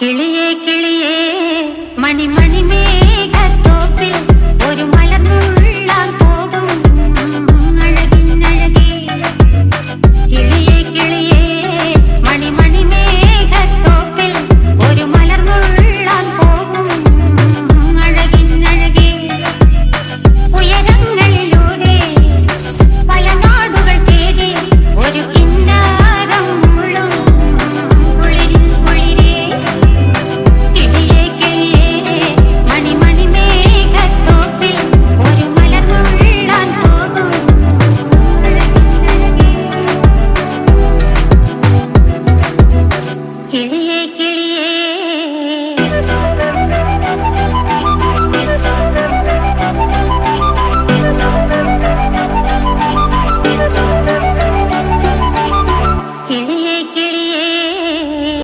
കിളിയേ കിളിയേ മണിമണി മേഘത്തോപ്പിൽ ഒരു മലർന്നുള്ളാൻ പോകും അഴകിനഴകേ. കിളിയേ കിളിയേ മണിമണി മേഘത്തോപ്പിൽ ഒരു മലർന്നുള്ളാൻ പോകും അഴകിനഴകേ. ഉയരങ്ങളിലൂടെ പല നാടുകൾ തേടി ഒരു കിന്നാരം മുഴും കുളിരിൻ കുളിരേ. കിളിയേ കിളിയേ മണിമണി മേഘത്തോപ്പിൽ ഒരു മലർന്നുള്ളാൻ പോകും അഴകിനഴകേ. കിളിയേ